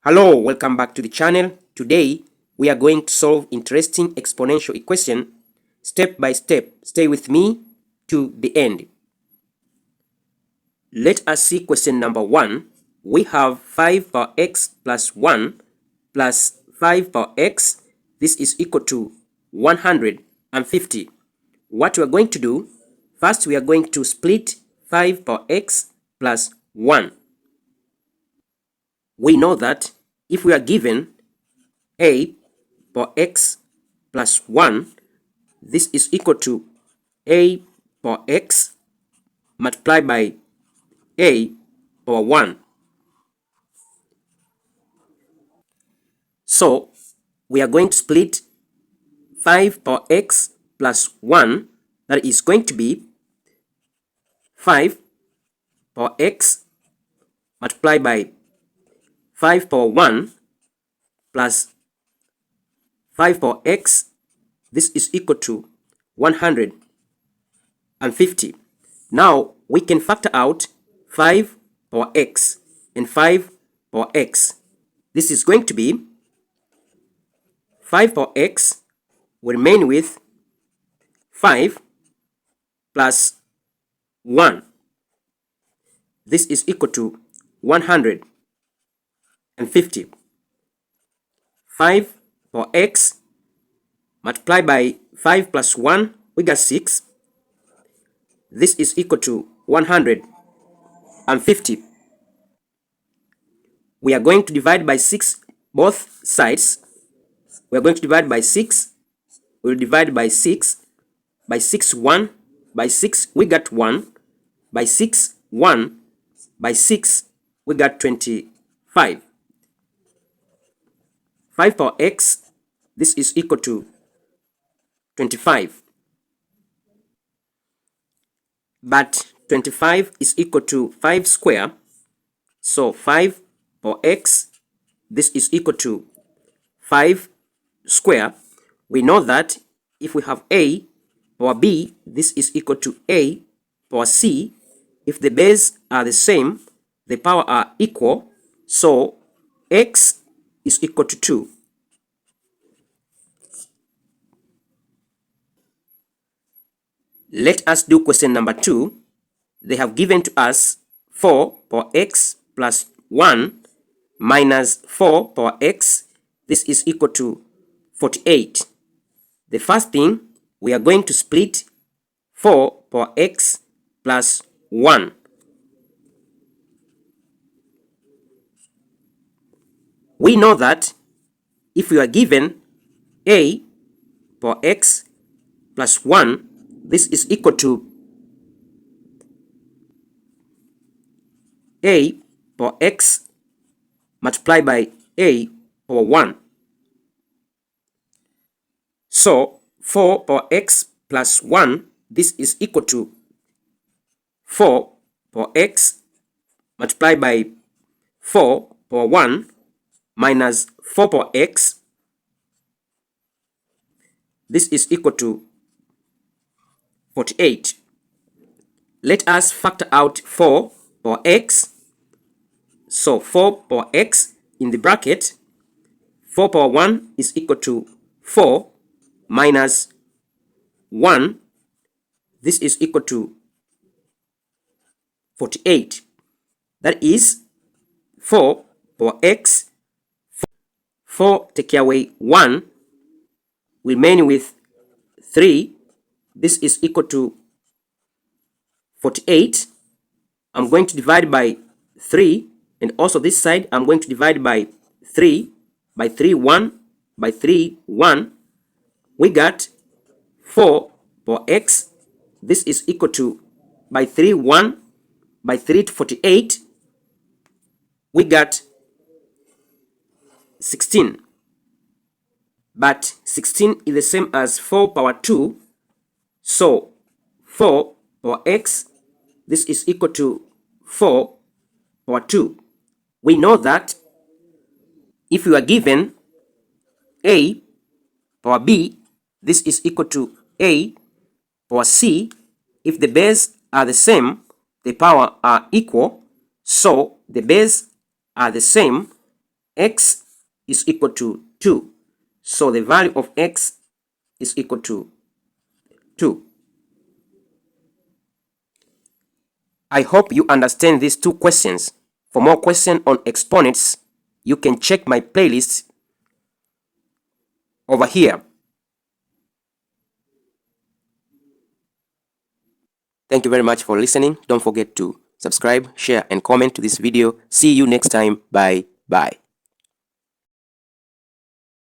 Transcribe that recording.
Hello, welcome back to the channel. Today, we are going to solve interesting exponential equation step by step. Stay with me to the end. Let us see question number 1. We have 5 power x plus 1 plus 5 power x. This is equal to 150. What we are going to do, first we are going to split 5 power x plus 1. We know that if we are given a power x plus 1, this is equal to a power x multiplied by a power 1. So we are going to split 5 power x plus 1, that is going to be 5 power x multiplied by 5 power 1 plus 5 power x. This is equal to 150. Now we can factor out 5 power x and 5 power x. This is going to be 5 power x will remain with 5 plus 1. This is equal to 150. 5 power x multiplied by 5 plus 1, we got 6. This is equal to 150. We are going to divide by 6 both sides. We are going to divide by 6. We will divide by 6. By 6, 1. By 6, we got 1. By 6, 1. By 6, we got 25. 5 power x, this is equal to 25. But 25 is equal to 5 square. So 5 power x, this is equal to 5 square. We know that if we have a power b, this is equal to a power c. If the base are the same, the power are equal. So x is equal to 2. Let us do question number 2. They have given to us 4 power x plus 1 minus 4 power x. This is equal to 48. The first thing, we are going to split 4 power x plus 1. We know that if we are given a power x plus 1, this is equal to a power x multiplied by a power 1. So 4 power x plus 1, this is equal to 4 power x multiplied by 4 power 1 minus 4 power x. This is equal to 48. Let us factor out 4 power x. So 4 power x in the bracket, 4 power 1 is equal to 4 minus 1. This is equal to 48. That is 4 power x. 4 take away 1, we remain with 3. This is equal to 48. I'm going to divide by 3, and also this side I'm going to divide by 3. By 3, 1. By 3, 1. We got 4 power x. This is equal to, by 3, 1. By 3 to 48, we got 16. But 16 is the same as 4 power 2. So 4 power x, this is equal to 4 power 2. We know that if you are given a power b, this is equal to a power c. If the base are the same, the power are equal. So the base are the same. x is equal to 2. So the value of x is equal to 2. I hope you understand these two questions. For more questions on exponents, you can check my playlist over here. Thank you very much for listening. Don't forget to subscribe, share, and comment to this video. See you next time. Bye.